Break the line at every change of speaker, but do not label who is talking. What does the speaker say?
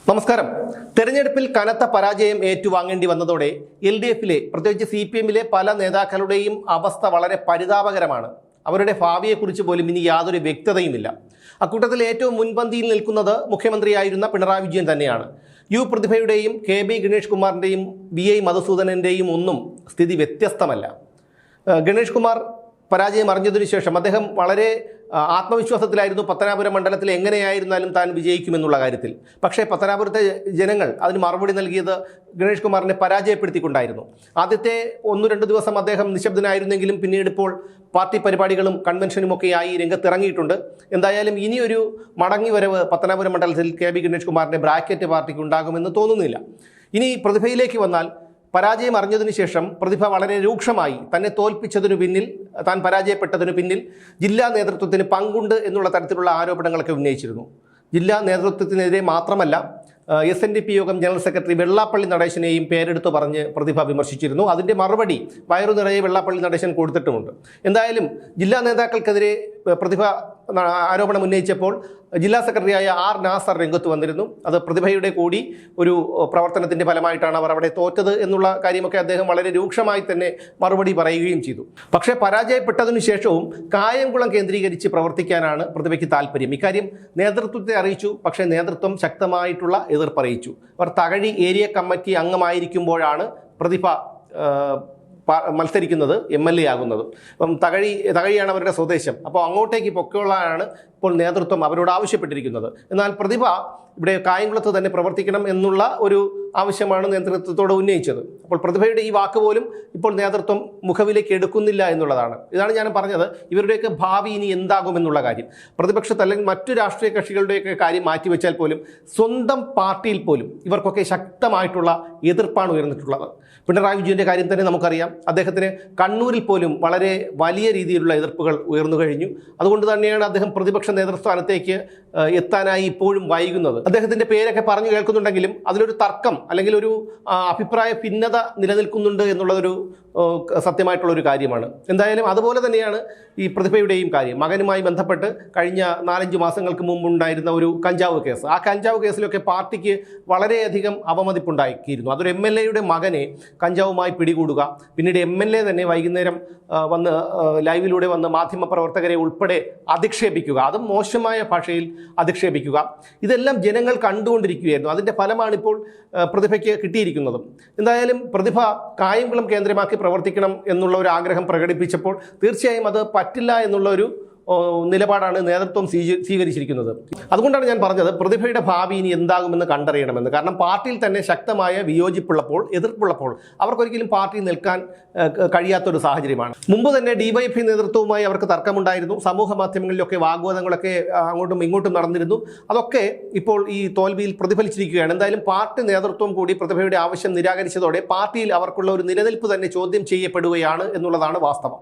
നമസ്കാരം. തെരഞ്ഞെടുപ്പിൽ കനത്ത പരാജയം ഏറ്റുവാങ്ങേണ്ടി വന്നതോടെ LDFിലെ പ്രത്യേകിച്ച് CPMലെ പല നേതാക്കളുടെയും അവസ്ഥ വളരെ പരിതാപകരമാണ്. അവരുടെ ഭാവിയെക്കുറിച്ച് പോലും ഇനി യാതൊരു വ്യക്തതയുമില്ല. അക്കൂട്ടത്തിൽ ഏറ്റവും മുൻപന്തിയിൽ നിൽക്കുന്നത് മുഖ്യമന്ത്രിയായിരുന്ന പിണറായി വിജയൻ തന്നെയാണ്. പ്രതിഭയുടെയും KB ഗണേഷ് കുമാറിൻ്റെയും BI മധുസൂദനൻ്റെയും ഒന്നും സ്ഥിതി വ്യത്യസ്തമല്ല. ഗണേഷ് കുമാർ പരാജയം അറിഞ്ഞതിനു ശേഷം അദ്ദേഹം വളരെ ആത്മവിശ്വാസത്തിലായിരുന്നു പത്തനാപുരം മണ്ഡലത്തിൽ എങ്ങനെയായിരുന്നാലും താൻ വിജയിക്കുമെന്നുള്ള കാര്യത്തിൽ. പക്ഷേ പത്തനാപുരത്തെ ജനങ്ങൾ അതിന് മറുപടി നൽകിയത് ഗണേഷ് കുമാറിനെ പരാജയപ്പെടുത്തിക്കൊണ്ടായിരുന്നു. ആദ്യത്തെ 1-2 ദിവസം അദ്ദേഹം നിശബ്ദനായിരുന്നെങ്കിലും പിന്നീട് ഇപ്പോൾ പാർട്ടി പരിപാടികളും കൺവെൻഷനുമൊക്കെയായി രംഗത്തിറങ്ങിയിട്ടുണ്ട്. എന്തായാലും ഇനിയൊരു മടങ്ങി വരവ് പത്തനാപുരം മണ്ഡലത്തിൽ KB ഗണേഷ് കുമാറിൻ്റെ ബ്രാക്കറ്റ് പാർട്ടിക്ക് ഉണ്ടാകുമെന്ന് തോന്നുന്നില്ല. ഇനി പ്രതിഭയിലേക്ക് വന്നാൽ, പരാജയം അറിഞ്ഞതിനു ശേഷം പ്രതിഭ വളരെ രൂക്ഷമായി തന്നെ തോൽപ്പിച്ചതിനു പിന്നിൽ, താൻ പരാജയപ്പെട്ടതിനു പിന്നിൽ ജില്ലാ നേതൃത്വത്തിന് പങ്കുണ്ട് എന്നുള്ള തരത്തിലുള്ള ആരോപണങ്ങളൊക്കെ ഉന്നയിച്ചിരുന്നു. ജില്ലാ നേതൃത്വത്തിനെതിരെ മാത്രമല്ല, SNDP യോഗം ജനറൽ സെക്രട്ടറി വെള്ളാപ്പള്ളി നടേശനെയും പേരെടുത്ത് പറഞ്ഞ് പ്രതിഭ വിമർശിച്ചിരുന്നു. അതിൻ്റെ മറുപടി വയറു നിറയെ വെള്ളാപ്പള്ളി നടേശൻ കൊടുത്തിട്ടുമുണ്ട്. എന്തായാലും ജില്ലാ നേതാക്കൾക്കെതിരെ പ്രതിഭ ആരോപണം ഉന്നയിച്ചപ്പോൾ ജില്ലാ സെക്രട്ടറിയായ R നാസർ രംഗത്ത് വന്നിരുന്നു. അത് പ്രതിഭയുടെ കൂടി ഒരു പ്രവർത്തനത്തിൻ്റെ ഫലമായിട്ടാണ് അവർ അവിടെ തോറ്റത് എന്നുള്ള കാര്യമൊക്കെ അദ്ദേഹം വളരെ രൂക്ഷമായി തന്നെ മറുപടി പറയുകയും ചെയ്തു. പക്ഷേ പരാജയപ്പെട്ടതിനു ശേഷവും കായംകുളം കേന്ദ്രീകരിച്ച് പ്രവർത്തിക്കാനാണ് പ്രതിഭയ്ക്ക് താല്പര്യം. ഇക്കാര്യം നേതൃത്വത്തെ അറിയിച്ചു. പക്ഷേ നേതൃത്വം ശക്തമായിട്ടുള്ള എതിർപ്പറിയിച്ചു. അവർ തകഴി ഏരിയ കമ്മിറ്റി അംഗമായിരിക്കുമ്പോഴാണ് പ്രതിഭ മത്സരിക്കുന്നത്, MLA ആകുന്നത്. അപ്പം തകഴിയാണ് അവരുടെ സ്വദേശം. അപ്പോൾ അങ്ങോട്ടേക്ക് പൊക്കോളാനാണ് ഇപ്പോൾ നേതൃത്വം അവരോട് ആവശ്യപ്പെട്ടിരിക്കുന്നത്. എന്നാൽ പ്രതിഭ ഇവിടെ കായംകുളത്ത് തന്നെ പ്രവർത്തിക്കണം എന്നുള്ള ഒരു ആവശ്യമാണ് നേതൃത്വത്തോട് ഉന്നയിച്ചത്. അപ്പോൾ പ്രതിഭയുടെ ഈ വാക്ക് പോലും ഇപ്പോൾ നേതൃത്വം മുഖവിലേക്ക് എടുക്കുന്നില്ല എന്നുള്ളതാണ്. ഇതാണ് ഞാൻ പറഞ്ഞത്, ഇവരുടെയൊക്കെ ഭാവി ഇനി എന്താകുമെന്നുള്ള കാര്യം. പ്രതിപക്ഷത്ത് അല്ലെങ്കിൽ മറ്റു രാഷ്ട്രീയ കക്ഷികളുടെയൊക്കെ കാര്യം മാറ്റിവെച്ചാൽ പോലും സ്വന്തം പാർട്ടിയിൽ പോലും ഇവർക്കൊക്കെ ശക്തമായിട്ടുള്ള എതിർപ്പാണ് ഉയർന്നിട്ടുള്ളത്. പിണറായി വിജയൻ്റെ കാര്യം തന്നെ നമുക്കറിയാം. അദ്ദേഹത്തിന് കണ്ണൂരിൽ പോലും വളരെ വലിയ രീതിയിലുള്ള എതിർപ്പുകൾ ഉയർന്നു കഴിഞ്ഞു. അതുകൊണ്ട് തന്നെയാണ് അദ്ദേഹം പ്രതിപക്ഷ നേതൃസ്ഥാനത്തേക്ക് എത്താനായി ഇപ്പോഴും വൈകുന്നത്. അദ്ദേഹത്തിൻ്റെ പേരൊക്കെ പറഞ്ഞു കേൾക്കുന്നുണ്ടെങ്കിലും അതിലൊരു തർക്കം അല്ലെങ്കിൽ ഒരു അഭിപ്രായ ഭിന്നത നിലനിൽക്കുന്നുണ്ട് എന്നുള്ളതൊരു സത്യമായിട്ടുള്ളൊരു കാര്യമാണ്. എന്തായാലും അതുപോലെ തന്നെയാണ് ഈ പ്രതിഭയുടെയും കാര്യം. മകനുമായി ബന്ധപ്പെട്ട് കഴിഞ്ഞ 4-5 മാസങ്ങൾക്ക് മുമ്പുണ്ടായിരുന്ന ഒരു കഞ്ചാവ് കേസ്. ആ കഞ്ചാവ് കേസിലൊക്കെ പാർട്ടിക്ക് വളരെയധികം അവമതിപ്പുണ്ടാക്കിയിരുന്നു. അതൊരു MLAയുടെ മകനെ കഞ്ചാവുമായി പിടികൂടുക, പിന്നീട് MLA തന്നെ വൈകുന്നേരം വന്ന് ലൈവിലൂടെ വന്ന് മാധ്യമപ്രവർത്തകരെ ഉൾപ്പെടെ അധിക്ഷേപിക്കുക, അതും മോശമായ ഭാഷയിൽ അധിക്ഷേപിക്കുക, ഇതെല്ലാം ജനങ്ങൾ കണ്ടുകൊണ്ടിരിക്കുകയായിരുന്നു. അതിൻ്റെ ഫലമാണ് ഇപ്പോൾ പ്രതിഭയ്ക്ക് കിട്ടിയിരിക്കുന്നതും. എന്തായാലും പ്രതിഭ കായംകുളം കേന്ദ്രമാക്കി പ്രവർത്തിക്കണം എന്നുള്ള ഒരു ആഗ്രഹം പ്രകടിപ്പിച്ചപ്പോൾ തീർച്ചയായും അത് പറ്റില്ല എന്നുള്ള ഒരു നിലപാടാണ് നേതൃത്വം സ്വീകരിച്ചിരിക്കുന്നത്. അതുകൊണ്ടാണ് ഞാൻ പറഞ്ഞത് പ്രതിഭയുടെ ഭാവി ഇനി എന്താകുമെന്ന് കണ്ടറിയണമെന്ന്. കാരണം പാർട്ടിയിൽ തന്നെ ശക്തമായ വിയോജിപ്പുള്ളപ്പോൾ, എതിർപ്പുള്ളപ്പോൾ അവർക്കൊരിക്കലും പാർട്ടിയിൽ നിൽക്കാൻ കഴിയാത്തൊരു സാഹചര്യമാണ്. മുമ്പ് തന്നെ DYFI നേതൃത്വവുമായി അവർക്ക് തർക്കമുണ്ടായിരുന്നു. സമൂഹ മാധ്യമങ്ങളിലൊക്കെ വാഗ്വാദങ്ങളൊക്കെ അങ്ങോട്ടും ഇങ്ങോട്ടും നടന്നിരുന്നു. അതൊക്കെ ഇപ്പോൾ ഈ തോൽവിയിൽ പ്രതിഫലിച്ചിരിക്കുകയാണ്. എന്തായാലും പാർട്ടി നേതൃത്വം കൂടി പ്രതിഭയുടെ ആവശ്യം നിരാകരിച്ചതോടെ പാർട്ടിയിൽ അവർക്കുള്ള ഒരു നിലനിൽപ്പ് തന്നെ ചോദ്യം ചെയ്യപ്പെടുകയാണ് എന്നുള്ളതാണ് വാസ്തവം.